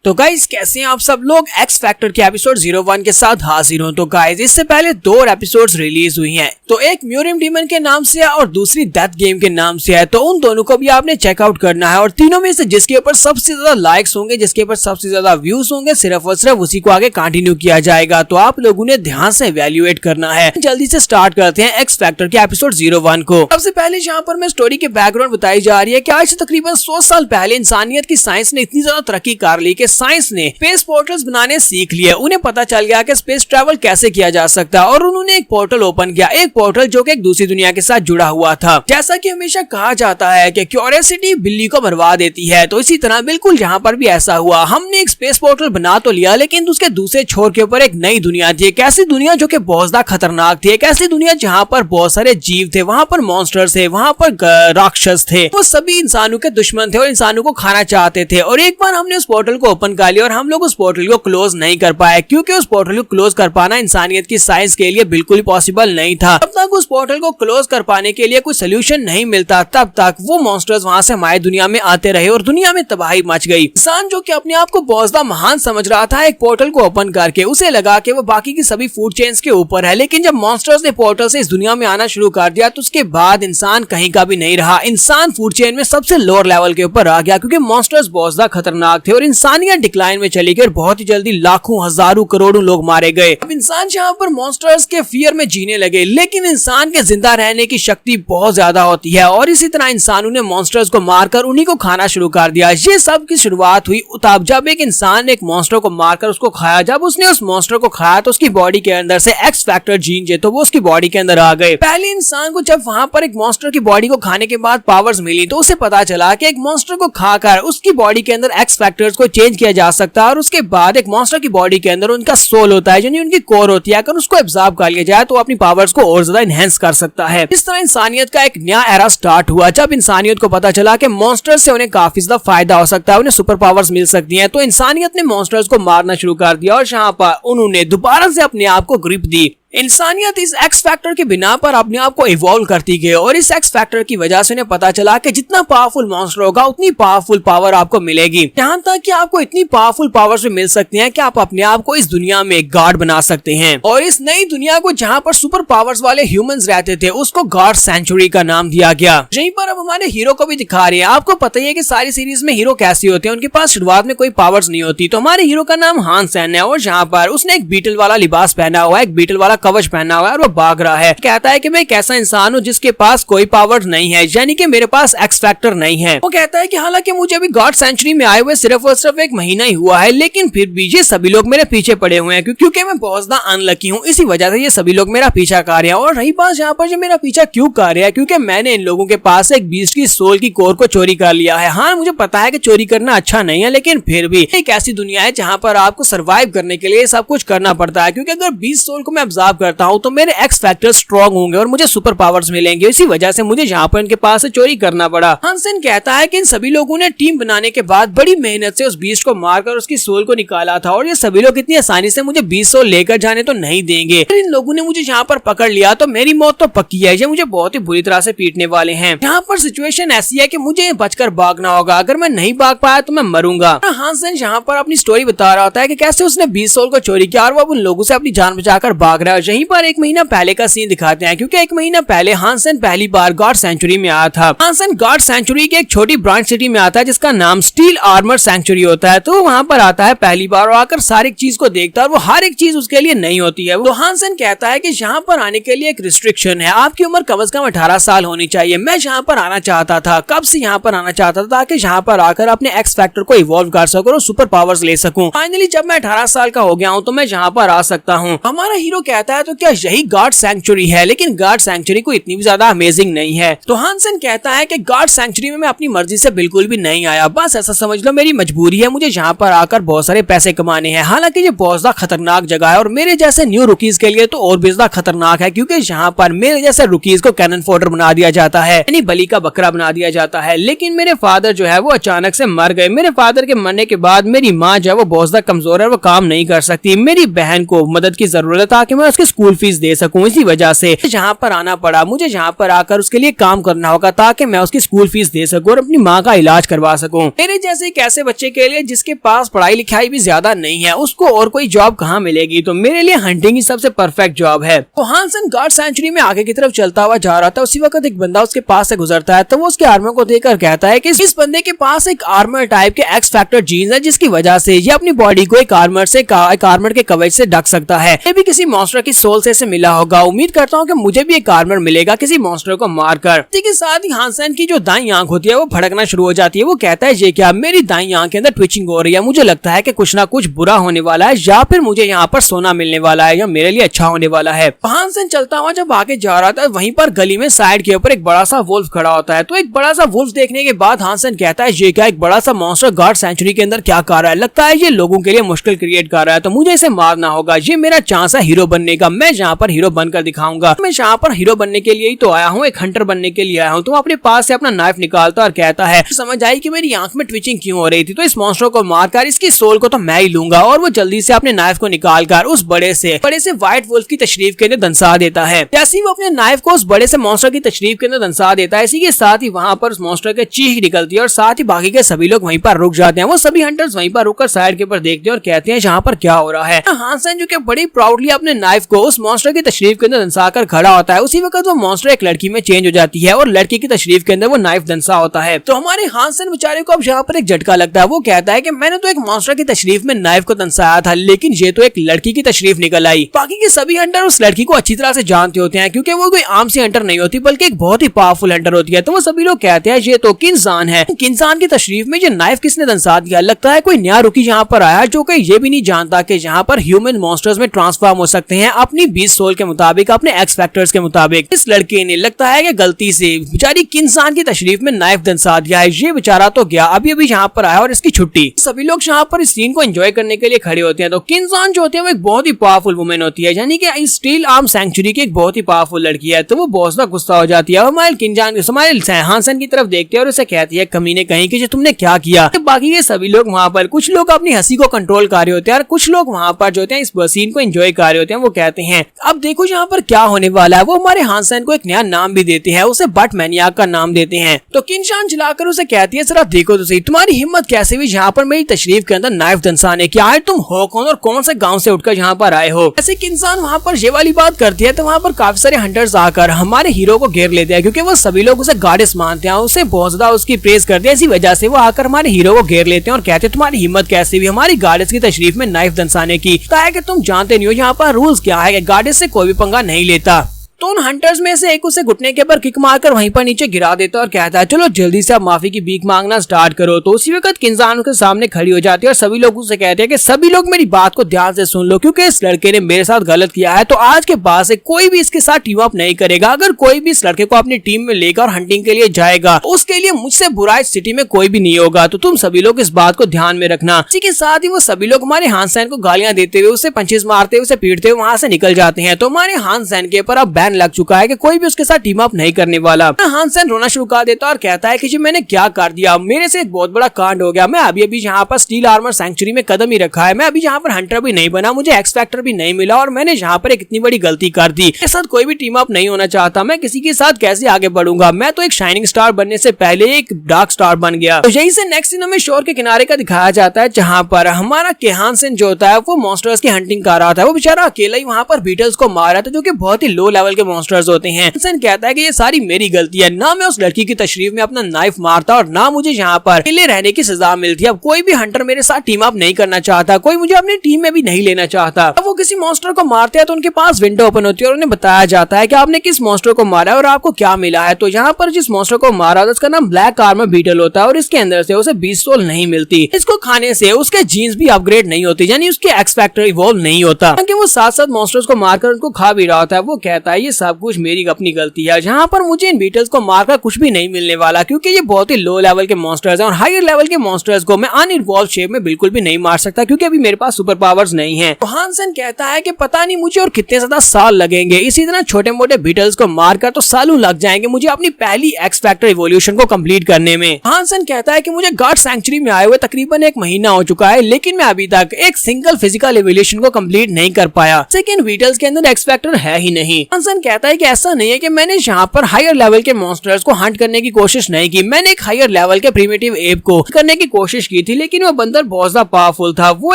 तो गाइज कैसे हैं आप सब लोग। एक्स फैक्टर के एपिसोड 01 के साथ हाजिर हूं। तो गाइज इससे पहले 2 एपिसोड्स रिलीज हुई हैं, तो एक म्यूरियम डीमन के नाम से है और दूसरी डेथ गेम के नाम से है। तो उन दोनों को भी आपने चेकआउट करना है और तीनों में से जिसके ऊपर सबसे ज्यादा लाइक्स होंगे, जिसके ऊपर सबसे ज्यादा व्यूज होंगे, सिर्फ और सिर्फ उसी को आगे कंटिन्यू किया जाएगा। तो आप लोगों ने ध्यान से इवैल्यूएट करना है। जल्दी से स्टार्ट करते हैं एक्स फैक्टर के एपिसोड 01 को। सबसे पहले जहाँ पर मैं स्टोरी के बैकग्राउंड बताई जा रही है कि आज से तकरीबन 100 साल पहले इंसानियत की साइंस ने इतनी ज्यादा तरक्की कर ली कि साइंस ने स्पेस पोर्टल्स बनाने सीख लिए। उन्हें पता चल गया कि स्पेस ट्रैवल कैसे किया जा सकता है और उन्होंने एक पोर्टल ओपन किया, एक पोर्टल जो कि एक दूसरी दुनिया के साथ जुड़ा हुआ था। जैसा कि हमेशा कहा जाता है कि क्यूरियोसिटी बिल्ली को भरवा देती है, तो इसी तरह बिल्कुल यहाँ पर भी ऐसा हुआ। हमने एक स्पेस पोर्टल बना तो लिया, लेकिन उसके दूसरे छोर के ऊपर एक नई दुनिया थी। एक ऐसी दुनिया जो कि बहुत ज्यादा खतरनाक थी, एक ऐसी दुनिया जहाँ पर बहुत सारे जीव थे, वहाँ पर मॉन्स्टर्स थे, वहाँ पर राक्षस थे। वो सभी इंसानों के दुश्मन थे और इंसानों को खाना चाहते थे। और एक बार हमने उस पोर्टल को ओपन कर लिया और हम लोग उस पोर्टल को क्लोज नहीं कर पाए, क्योंकि उस पोर्टल को क्लोज कर पाना इंसानियत की साइंस के लिए बिल्कुल ही पॉसिबल नहीं था। तब तक उस पोर्टल को क्लोज कर पाने के लिए कोई सोल्यूशन नहीं मिलता, तब तक वो मॉन्स्टर्स वहां से हमारी दुनिया में आते रहे और दुनिया में तबाही मच गई। इंसान जो कि अपने आप को बहुत ज्यादा महान समझ रहा था, एक पोर्टल को ओपन करके उसे लगा कि वो बाकी की सभी फूड चेन्स के ऊपर है। लेकिन जब मॉन्स्टर्स ने पोर्टल से इस दुनिया में आना शुरू कर दिया, तो उसके बाद इंसान कहीं का भी नहीं रहा। इंसान फूड चेन में सबसे लोअर लेवल के ऊपर आ गया, क्योंकि मॉन्स्टर्स बहुत ज्यादा खतरनाक थे और इंसानियत डिक्लाइन में चली गई और बहुत ही जल्दी लाखों हजारों करोड़ों लोग मारे गए। अब इंसान जहाँ पर मॉन्स्टर्स के फियर में जीने लगे, लेकिन इंसान के जिंदा रहने की शक्ति बहुत ज्यादा होती है और इसी तरह इंसानों ने मॉन्स्टर्स को मारकर उन्हीं को खाना शुरू कर दिया। ये सब की शुरुआत हुई तब जब एक इंसान ने एक मॉन्स्टर को मारकर उसको खाया। जब उसने उस मॉन्स्टर को खाया तो उसकी बॉडी के अंदर से एक्स फैक्टर जीन जो तो वो उसकी बॉडी के अंदर आ गए। पहले इंसान को जब वहां पर एक मॉन्स्टर की बॉडी को खाने के बाद पावर्स मिली, तो उसे पता चला कि एक मॉन्स्टर को खाकर उसकी बॉडी के अंदर एक्स फैक्टर्स को चेंज किया जा सकता है और उसके बाद एक मॉन्स्टर की बॉडी के अंदर उनका सोल होता है, यानी उनकी कोर होती है। अगर उसको एब्जॉर्ब कर लिया जाए तो अपनी पावर्स को और ज्यादा एनहेंस कर सकता है। इस तरह इंसानियत का एक नया एरा स्टार्ट हुआ। जब इंसानियत को पता चला कि मॉन्स्टर्स से उन्हें काफी ज्यादा फायदा हो सकता है, उन्हें सुपर पावर्स मिल सकती हैं, तो इंसानियत ने मॉन्स्टर्स को मारना शुरू कर दिया और यहाँ पर उन्होंने दोबारा से अपने आप को ग्रिप दी। इंसानियत इस एक्स फैक्टर के बिना पर अपने आप को इवॉल्व करती गई और इस एक्स फैक्टर की वजह से उन्हें पता चला कि जितना पावरफुल मॉन्स्टर होगा उतनी पावरफुल पावर आपको मिलेगी। यहाँ तक कि आपको इतनी पावरफुल पावर्स भी मिल सकती हैं कि आप अपने आप को इस दुनिया में एक गॉड बना सकते हैं। और इस नई दुनिया को जहाँ पर सुपर पावर्स वाले ह्यूमंस रहते थे, उसको गॉड सेंचुरी का नाम दिया गया। यहीं पर अब हमारे हीरो को भी दिखा रहे हैं। आपको पता ही है कि सारी सीरीज में हीरो कैसे होते हैं, उनके पास शुरुआत में कोई पावर्स नहीं होती। तो हमारे हीरो का नाम हानसेन है और यहाँ पर उसने एक बीटल वाला लिबास पहना हुआ है, एक बीटल वाला कवच पहना हुआ है और वो भाग रहा है। कहता है कि मैं एक ऐसा इंसान हूँ जिसके पास कोई पावर नहीं है, यानी कि मेरे पास एक्स फैक्टर नहीं है। वो कहता है कि हालांकि मुझे अभी गॉड सेंचुरी में आए हुए सिर्फ और सिर्फ 1 महीना ही हुआ है, लेकिन फिर भी ये सभी लोग मेरे पीछे पड़े हुए हैं, क्योंकि मैं बहुत ज्यादा अनलकी हूँ। इसी वजह से ये सभी लोग मेरा पीछा कर रहे हैं। और रही बात यहाँ पर ये मेरा पीछा क्यों कर रहे हैं, क्योंकि मैंने इन लोगों के पास एक बीस्ट की सोल की कोर को चोरी कर लिया है। हाँ, मुझे पता है कि चोरी करना अच्छा नहीं है, लेकिन फिर भी एक ऐसी दुनिया है जहाँ पर आपको सर्वाइव करने के लिए सब कुछ करना पड़ता है। क्योंकि अगर 20 सोल को मैं ऑब्जर्व करता हूँ तो मेरे एक्स फैक्टर स्ट्रॉन्ग होंगे और मुझे सुपर पावर्स मिलेंगे। इसी वजह से मुझे यहाँ पर इनके पास से चोरी करना पड़ा। हानसेन कहता है कि इन सभी लोगों ने टीम बनाने के बाद बड़ी मेहनत से उस बीस्ट को मारकर उसकी सोल को निकाला था और ये सभी लोग इतनी आसानी से मुझे 20 सोल लेकर जाने तो नहीं देंगे। इन लोगों ने मुझे यहाँ पर पकड़ लिया तो मेरी मौत तो पक्की है। ये मुझे बहुत ही बुरी तरह से पीटने वाले हैं। यहाँ पर सिचुएशन ऐसी है कि मुझे बचकर भागना होगा। अगर मैं नहीं भाग पाया तो मैं मरूंगा। हानसेन यहाँ पर अपनी स्टोरी बता रहा होता है कि कैसे उसने 20 सोल को चोरी किया और वो उन लोगों से अपनी जान बचाकर भाग रहा है। यहीं पर 1 महीना पहले का सीन दिखाते हैं, क्योंकि 1 महीना पहले हानसेन पहली बार गॉड सेंचुरी में आया था। हानसेन गॉड सेंचुरी के एक छोटी ब्रांच सिटी में आता है जिसका नाम स्टील आर्मर सेंचुरी होता है। तो वहाँ पर आता है पहली बार और आकर सारी चीज को देखता है और वो हर एक चीज उसके लिए नहीं होती है। तो हानसेन कहता है कि यहाँ पर आने के लिए एक रिस्ट्रिक्शन है, आपकी उम्र कम से कम 18 साल होनी चाहिए। मैं यहाँ पर आना चाहता था, कब से यहाँ पर आना चाहता था, ताकि यहाँ पर आकर अपने एक्स फैक्टर को इवॉल्व कर सकूं और सुपर पावर्स ले सकूं। फाइनली जब मैं 18 साल का हो गया हूँ तो मैं यहाँ पर आ सकता हूँ। हमारा हीरो कहता है तो क्या यही गॉड सेंचुरी है, लेकिन गॉड सेंचुरी को इतनी भी ज्यादा अमेजिंग नहीं है। तो हानसेन कहता है कि गॉड सेंचुरी में मैं अपनी मर्जी से बिल्कुल भी नहीं आया, बस ऐसा समझ लो मेरी मजबूरी है, मुझे यहाँ पर आकर बहुत सारे पैसे कमाने हैं। हालांकि ये बहुत ज्यादा खतरनाक जगह है और मेरे जैसे न्यू रुकीज के लिए तो और भी ज्यादा खतरनाक है, क्योंकि यहाँ पर मेरे जैसे रुकीज को कैनन फोडर बना दिया जाता है, यानी बलि का बकरा बना दिया जाता है। लेकिन मेरे फादर जो है वो अचानक से मर गए। मेरे फादर के मरने के बाद मेरी माँ जो है वो बहुत ज्यादा कमजोर है, वो काम नहीं कर सकती। मेरी बहन को मदद की जरूरत है ताकि मैं उसके उसकी स्कूल फीस दे सकूं। इसी वजह से जहाँ पर आना पड़ा, मुझे जहाँ पर आकर उसके लिए काम करना होगा ताकि मैं उसकी स्कूल फीस दे सकूं और अपनी माँ का इलाज करवा सकूं। मेरे जैसे एक ऐसे बच्चे के लिए जिसके पास पढ़ाई लिखाई भी ज्यादा नहीं है, उसको और कोई जॉब कहाँ मिलेगी, तो मेरे लिए हंटिंग ही सबसे परफेक्ट जॉब है। तो हानसन गार्ड सेंचुरी में आगे की तरफ चलता हुआ जा रहा था। उसी वक्त एक बंदा उसके पास से गुजरता है, तो वो उसके आर्मर को देखकर कहता है कि इस बंदे के पास एक आर्मर टाइप के एक्स फैक्टर जीन्स है, जिसकी वजह से ये अपनी बॉडी को एक आर्मर के कवच से ढक सकता है। ये भी किसी मॉन्स्टर की सोल से मिला होगा। उम्मीद करता हूँ कि मुझे भी एक आर्मर मिलेगा किसी मॉन्स्टर को मारकर। इसी के साथ ही हानसन की जो दाईं आंख होती है वो भड़कना शुरू हो जाती है। वो कहता है ये क्या, मेरी दाईं आंख के अंदर ट्विचिंग हो रही है, मुझे लगता है कि कुछ ना कुछ बुरा होने वाला है, या फिर मुझे यहाँ पर सोना मिलने वाला है, या मेरे लिए अच्छा होने वाला है। हानसन चलता हुआ जब आगे जा रहा था, वहीं पर गली में साइड के ऊपर एक बड़ा सा वुल्फ खड़ा होता है। तो एक बड़ा सा वुल्फ देखने के बाद हानसन कहता है ये क्या, एक बड़ा सा मॉन्स्टर गार्ड सेंचुरी के अंदर क्या कर रहा है, लगता है ये लोगों के लिए मुश्किल क्रिएट कर रहा है, तो मुझे इसे मारना होगा। ये मेरा चांस है हीरो बनने का, मैं जहाँ पर हीरो बनकर दिखाऊंगा। मैं यहाँ पर हीरो बनने के लिए ही तो आया हूँ, एक हंटर बनने के लिए आया हूँ। तो अपने पास से अपना नाइफ निकालता और कहता है समझ आई कि मेरी आंख में ट्विचिंग क्यों हो रही थी, तो इस मॉन्स्टर को मारकर इसकी सोल को तो मैं ही लूंगा। और वो जल्दी से अपने नाइफ को निकालकर उस बड़े से व्हाइट वुल्फ की तशरीफ के अंदर दंसा देता है। जैसे ही वो अपने नाइफ को उस बड़े से मॉन्स्टर की तशरीफ के अंदर दंसा देता है, इसी के साथ ही वहाँ पर उस मॉन्स्टर के चीख निकलती है और साथ ही बाकी के सभी लोग वहीं पर रुक जाते हैं। वो सभी हंटर्स वहीं पर रुककर साइड के ऊपर देखते हैं और कहते हैं यहाँ पर क्या हो रहा है। हानसन जो कि बड़ी प्राउडली अपने नाइफ को उस मॉन्स्टर की तशरीफ के अंदर दंसाकर खड़ा होता है। उसी वक्त वो मॉन्स्टर एक लड़की में चेंज हो जाती है और लड़की की तशरीफ के अंदर वो नाइफ दंसा होता है। तो हमारे हानसन बेचारे को अब यहाँ पर एक झटका लगता है। वो कहता है कि मैंने तो एक मॉन्स्टर की तशरीफ में नाइफ को दंसाया था, लेकिन ये तो एक लड़की की तशरीफ निकल आई। बाकी के सभी हंटर उस लड़की को अच्छी तरह से जानते होते हैं, क्योंकि वो कोई आम सी हंटर नहीं होती बल्कि एक बहुत ही पावरफुल हंटर होती है। तो वो सभी लोग कहते हैं ये तो किंसान है। किंसान की तशरीफ में ये नाइफ किसने दंसा दिया, लगता है कोई नया रुकी यहाँ पर आया जो कि ये भी नहीं जानता कि यहाँ पर ह्यूमन मॉन्स्टर्स में ट्रांसफॉर्म हो सकते हैं अपनी 20 सोल के मुताबिक, अपने एक्स फैक्टर्स के मुताबिक। इस लड़के ने लगता है कि गलती से बेचारी किंसान की तशरीफ में नाइफ दंसा दिया है। ये बेचारा तो गया, अभी अभी यहाँ पर आया और इसकी छुट्टी। सभी लोग यहाँ पर इस सीन को एंजॉय करने के लिए खड़े होते हैं। तो किंसान जो होती है वो एक बहुत ही पावरफुल वुमेन होती है, यानी कि इस स्टील आर्म सेंचुरी की एक बहुत ही पावरफुल लड़की है। तो वो बहुत ज्यादा गुस्सा हो जाती है। हमारे हानसन की तरफ देखते हैं और उसे कहती है कमीने कहीं कि तुमने क्या किया। तो बाकी के सभी लोग वहाँ पर, कुछ लोग अपनी हंसी को कंट्रोल कर रहे होते हैं और कुछ लोग वहाँ पर जो होते हैं इस सीन को एंजॉय कर रहे होते हैं। वो कहते हैं अब देखो यहाँ पर क्या होने वाला है। वो हमारे हानसन को एक नया नाम भी देते हैं, उसे बट मैनियाक का नाम देते हैं। तो किंसान जलाकर उसे कहती है जरा देखो तो सही, तुम्हारी हिम्मत कैसे हुई यहाँ पर मेरी तशरीफ के अंदर नाइफ दंसाने की, आए तुम हो कौन और कौन से गाँव से उठकर यहाँ पर आए हो। ऐसे किंसान वहाँ पर ये वाली बात करती है तो वहाँ पर काफी सारे हंटर्स आकर हमारे हीरो को घेर लेते हैं, क्योंकि वो सभी लोग उसे गॉडेस मानते हैं, उसे बहुत ज्यादा उसकी प्रेज करते हैं। इसी वजह से वो आकर हमारे हीरो को घेर लेते हैं और कहते हैं तुम्हारी हिम्मत कैसे हुई हमारी गॉडेस की तशरीफ में नाइफ दंसाने की, कहा है कि तुम जानते नहीं हो यहाँ पर रूल्स क्या है, गॉडेस से कोई भी पंगा नहीं लेता। तो उन हंटर्स में से एक उसे घुटने के ऊपर किक मारकर वहीं पर नीचे गिरा देता और कहता है चलो जल्दी से आप माफी की भीख मांगना स्टार्ट करो। तो उसी वक्त किंसान उसके सामने खड़ी हो जाती है और सभी लोग उसे कहते हैं कि सभी लोग मेरी बात को ध्यान से सुन लो, क्योंकि इस लड़के ने मेरे साथ गलत किया है, तो आज के बाद से कोई भी इसके साथ टीम अप नहीं करेगा। अगर कोई भी इस लड़के को अपनी टीम में लेकर हंटिंग के लिए जाएगा तो उसके लिए मुझसे बुरा इस सिटी में कोई भी नहीं होगा। तो तुम सभी लोग इस बात को ध्यान में रखना। इसी के साथ ही वो सभी लोग हमारे हानसन को गालियां देते हुए, उसे पंचेस मारते हुए, उसे पीटते हुए वहां से निकल जाते हैं। तो हमारे हानसन के ऊपर अब बैन लग चुका है कि कोई भी उसके साथ टीम अप नहीं करने वाला। हानसन रोना शुरू कर देता और कहता है कि जी मैंने क्या कर दिया, मेरे से एक बहुत बड़ा कांड हो गया। मैं अभी अभी यहाँ पर स्टील आर्मर सेंचुरी में कदम ही रखा है, मैं अभी यहाँ पर हंटर भी नहीं बना, मुझे एक्स फैक्टर भी नहीं मिला और मैंने यहाँ पर एक इतनी बड़ी गलती कर दी। मेरे साथ कोई भी टीम अप नहीं होना चाहता, मैं किसी के साथ कैसे आगे बढ़ूंगा, मैं तो एक शाइनिंग स्टार बनने से पहले एक डार्क स्टार बन गया। तो यही से नेक्स्ट सीन हमें शोर के किनारे का दिखाया जाता है, जहाँ पर हमारा हानसन जो होता है वो मॉन्स्टर्स की हंटिंग कर रहा था। वो बेचारा अकेला ही वहाँ पर बीटल्स को मार रहा था, जो कि बहुत ही लो लेवल के मॉन्स्टर्स होते हैं। हानसन कहता है कि ये सारी मेरी गलती है, ना मैं उस लड़की की तशरीफ में अपना नाइफ मारता और ना मुझे यहाँ पर अकेले रहने की सजा मिलती। अब कोई भी हंटर मेरे साथ टीम अप नहीं करना चाहता, कोई मुझे अपनी टीम में भी नहीं लेना चाहता। अब वो किसी मॉन्स्टर को मारते हैं तो उनके पास विंडो ओपन होती है और उन्हें बताया जाता है कि आपने किस मॉन्स्टर को मारा है और आपको क्या मिला है। तो यहाँ पर जिस मॉन्स्टर को मारा था उसका नाम ब्लैक आर्मर बीटल होता है और इसके अंदर से उसे 20 सोल नहीं मिलती। इसको खाने से उसके जीन्स भी अपग्रेड नहीं होती, यानी उसके एक्स फैक्टर इवॉल्व नहीं होता। वो साथ साथ मॉन्स्टर्स को मारकर उनको खा भी रहा होता है। वो कहता है ये ये सब कुछ मेरी अपनी गलती है, जहाँ पर मुझे इन बीटल्स को मारकर कुछ भी नहीं मिलने वाला, क्योंकि ये बहुत ही लो लेवल के मॉन्स्टर्स हैं और हायर लेवल के मॉन्स्टर्स को मैं अनइवॉल्व शेप में बिल्कुल भी नहीं मार सकता, क्योंकि अभी मेरे पास सुपर पावर्स नहीं है। तो हानसेन कहता है कि पता नहीं मुझे और कितने ज्यादा साल लगेंगे, इसी तरह छोटे मोटे बीटल्स को मारकर तो सालों लग जाएंगे मुझे अपनी पहली एक्स फैक्टर इवोल्यूशन को कंप्लीट करने में। हानसेन कहता है कि मुझे गॉड सैंक्चुरी में आए हुए तकरीबन 1 महीना हो चुका है, लेकिन मैं अभी तक एक सिंगल फिजिकल इवोल्यूशन को कंप्लीट नहीं कर पाया। सेकंड बीटल्स के अंदर एक्स फैक्टर है ही नहीं। हानसेन कहता है कि ऐसा नहीं है कि मैंने यहाँ पर हायर लेवल के मॉन्स्टर्स को हंट करने की कोशिश नहीं की, मैंने एक हायर लेवल के प्रिमिटिव एप को करने की कोशिश की थी, लेकिन वो बंदर बहुत ज्यादा पावरफुल था। वो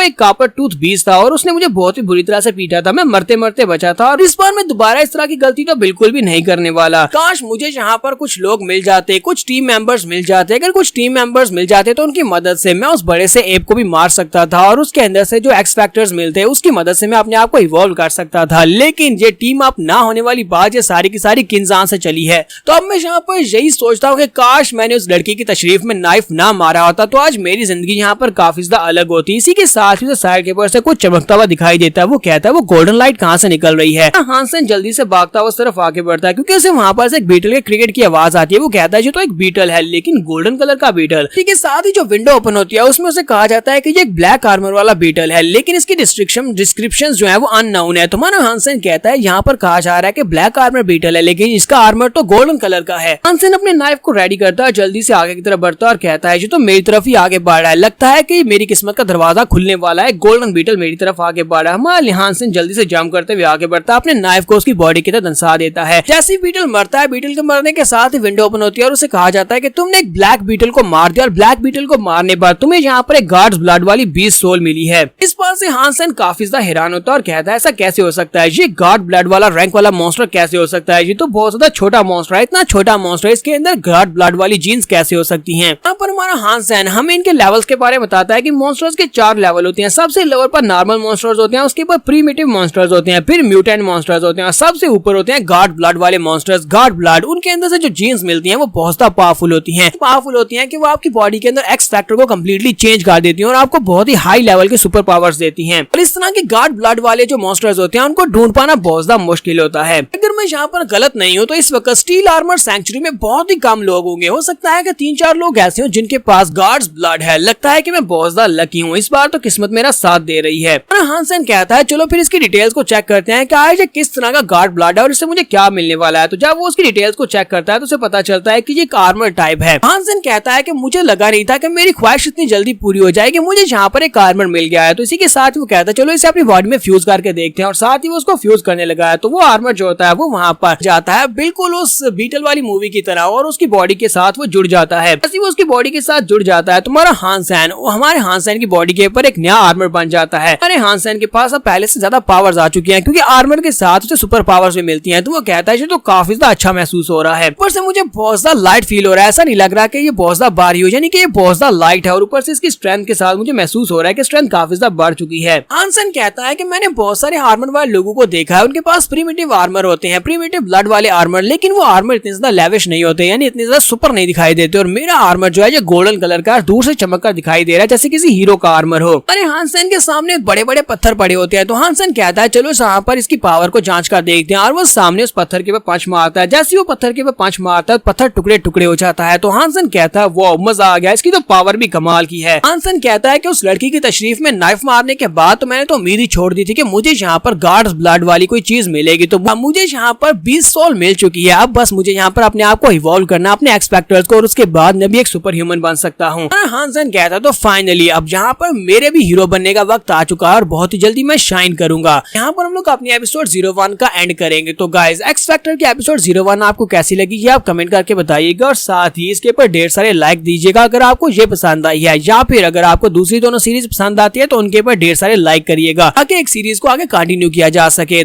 एक कॉपर टूथ बीस्ट था और उसने मुझे बहुत ही बुरी तरह से पीटा था। मैं मरते मरते बचा था और इस बार मैं दोबारा इस तरह की गलती तो बिल्कुल भी नहीं करने वाला। काश मुझे यहाँ पर कुछ लोग मिल जाते, कुछ टीम मेंबर्स मिल जाते। अगर कुछ टीम मेंबर्स मिल जाते तो उनकी मदद से मैं उस बड़े से एप को भी मार सकता था और उसके अंदर से जो एक्स फैक्टर्स मिलते हैं उसकी मदद से मैं अपने आप को इवॉल्व कर सकता था। लेकिन ये टीम अप ना होने वाली बात ये सारी की सारी किंजान से चली है। तो अब मैं यहाँ पर यही सोचता हूँ कि काश मैंने उस लड़की की तशरीफ में नाइफ ना मारा होता तो आज मेरी जिंदगी यहाँ पर काफी ज्यादा अलग होती। इसी के साथ ही साइड के ऊपर से कुछ चमकता हुआ दिखाई देता है। वो कहता है वो गोल्डन लाइट कहाँ से निकल रही है। हानसेन जल्दी से भागता हुआ उस तरफ आगे बढ़ता है, क्योंकि उसे वहाँ पर से एक बीटल के क्रिकेट की आवाज आती है। वो कहता है ये तो एक बीटल है, लेकिन गोल्डन कलर का बीटल। ठीक है, साथ ही जो विंडो ओपन होती है उसमें उसे कहा जाता है कि ये एक ब्लैक आर्मर वाला बीटल है, लेकिन इसकी डिस्क्रिप्शन जो है वो अननोन है। तो मानो हानसेन कहता है यहाँ पर कहा जा रहा है कि ब्लैक आर्मर बीटल है, लेकिन इसका आर्मर तो गोल्डन कलर का है। हानसेन अपने नाइफ को रेडी करता है, जल्दी से आगे की तरफ बढ़ता है और कहता है ये तो मेरी तरफ ही आगे बढ़ रहा है, लगता है कि मेरी किस्मत का दरवाजा खुलने वाला है। गोल्डन बीटल मेरी तरफ आगे बढ़ रहा है। हमारे हानसेन जल्दी से जंप करते हुए आगे बढ़ता है, अपने नाइफ को उसकी बॉडी की तरफ दंसा देता है। जैसे ही बीटल मरता है, बीटल के मरने के साथ ही विंडो ओपन होती है और उसे कहा जाता है कि तुमने एक ब्लैक बीटल को मार दिया और ब्लैक बीटल को मारने पर तुम्हें यहाँ पर एक गार्ड्स ब्लड वाली 20 सोल मिली है। इस बात से हानसेन काफी ज्यादा हैरान होता है और कहता है ऐसा कैसे हो सकता है, ये गार्ड ब्लड वाला रैंक वाला मॉन्स्टर कैसे हो सकता है, ये तो बहुत ज्यादा छोटा मॉन्स्टर है। इतना छोटा मॉन्स्टर, इसके अंदर गार्ड ब्लड वाली जीन्स कैसे हो सकती हैं। यहाँ पर हमारा हानसेन हमें इनके लेवल्स के बारे में बताता है कि मॉन्स्टर्स के 4 लेवल होते हैं। सबसे लोअर पर नॉर्मल मॉन्स्टर्स होते हैं, उसके ऊपर प्रीमिटिव मॉन्स्टर्स होते हैं, फिर म्यूटेंट मॉन्स्टर्स होते हैं, सबसे ऊपर होते हैं गार्ड ब्लड वाले मॉन्स्टर्स। गार्ड ब्लड, उनके अंदर से जो जीन्स मिलती हैं वो बहुत ज्यादा पावरफुल होती हैं कि वो आपकी बॉडी के अंदर एक्स फैक्टर को कम्प्लीटली चेंज कर देती हैं और आपको बहुत ही हाई लेवल के सुपर पावर्स देती हैं। और इस तरह के गार्ड ब्लड वाले जो मॉन्स्टर्स होते हैं उनको ढूंढ पाना बहुत ज्यादा मुश्किल होता है। अगर मैं यहाँ पर गलत नहीं हूँ तो इस वक्त स्टील आर्मर सैंक्चुरी में बहुत ही कम लोग होंगे। हो सकता है कि 3-4 लोग ऐसे हो जिनके पास गार्ड्स ब्लड है। लगता है कि मैं बहुत ज्यादा लकी हूँ, इस बार तो किस्मत मेरा साथ दे रही है। हानसेन कहता है चलो फिर इसकी डिटेल्स को चेक करते हैं कि ये किस तरह का गार्ड ब्लड है और इससे मुझे क्या मिलने वाला है। तो जब वो उसकी डिटेल्स को चेक करता है तो उसे पता चलता है कि ये एक आर्मर टाइप है। हानसेन कहता है कि मुझे लगा नहीं था कि मेरी ख्वाहिश इतनी जल्दी पूरी हो जाएगी, मुझे यहाँ पर एक आर्मर मिल गया है। तो इसी के साथ वो कहता है चलो इसे अपनी बॉडी में फ्यूज करके देखते हैं और साथ ही वो उसको फ्यूज करने लगा है। तो वो आर्मर जो होता है वो वहाँ पर जाता है बिल्कुल उस बीटल वाली मूवी की तरह और उसकी बॉडी के साथ वो जुड़ जाता है। जैसे वो उसकी बॉडी के साथ जुड़ जाता है तुम्हारा हानसेन हमारे हानसेन की बॉडी के ऊपर एक नया आर्मर बन जाता है। अरे हानसेन के पास अब पहले से ज्यादा पावर्स आ चुकी हैं, क्योंकि आर्मर के साथ उसे सुपर पावर्स भी मिलती हैं। तो वो कहता है तो काफी ज्यादा अच्छा महसूस हो रहा है। ऊपर से मुझे बहुत ज्यादा लाइट फील हो रहा है, ऐसा नहीं लग रहा कि ये बहुत ज्यादा भारी हो, यानी कि ये बहुत ज्यादा लाइट है और ऊपर से इसकी स्ट्रेंथ के साथ मुझे महसूस हो रहा है कि स्ट्रेंथ काफी ज्यादा बढ़ चुकी है। हानसेन कहता है कि मैंने बहुत सारे आर्मर वाले लोगों को देखा है, उनके पास प्रीमिटिव आर्मर होते हैं, प्रीमिटिव ब्लड वाले आर्मर, लेकिन वो आर्मर इतने ज्यादा लेविश नहीं होते, यानी इतने ज्यादा सुपर नहीं दिखाई देते। और मेरा आर्मर जो है ये गोल्डन कलर का दूर से चमक कर दिखाई दे रहा है जैसे किसी हीरो का आर्मर हो। अरे हानसेन के सामने बड़े बड़े पत्थर पड़े होते हैं। तो हानसेन कहता है चलो यहाँ पर इसकी पावर को जांच कर देखते हैं और वो सामने उस पत्थर के ऊपर पंच मारता है। जैसे वो पत्थर के ऊपर पंच मारता है पत्थर टुकड़े टुकड़े हो जाता है। तो हानसेन कहता है वो मजा आ गया, इसकी तो पावर भी कमाल की है। हानसेन कहता है कि उस लड़की की तशरीफ में नाइफ मारने के बाद तो मैंने तो उम्मीद ही छोड़ दी थी कि मुझे यहाँ पर गार्ड्स ब्लड वाली कोई चीज मिलेगी। तो मुझे यहाँ पर 20 सोल मिल चुकी है, अब बस मुझे यहाँ पर अपने आप को इवॉल्व करना, अपने एक्स फैक्टर्स को, और उसके बाद मैं भी एक सुपर ह्यूमन बन सकता हूँ। हानसेन कहता तो फाइनली अब यहाँ पर मेरे भी हीरो बनने का वक्त आ चुका है और बहुत ही जल्दी मैं शाइन करूंगा। यहाँ पर हम लोग अपनी एपिसोड 01 का एंड करेंगे। तो गाइस एक्स फैक्टर की एपिसोड 01 आपको कैसी लगी ये आप कमेंट करके बताइएगा और साथ ही इसके ऊपर ढेर सारे लाइक दीजिएगा अगर आपको ये पसंद आई है, या फिर अगर आपको दूसरी दोनों सीरीज पसंद आती है तो उनके ऊपर ढेर सारे लाइक करिएगा ताकि एक सीरीज को आगे कंटिन्यू किया जा सके।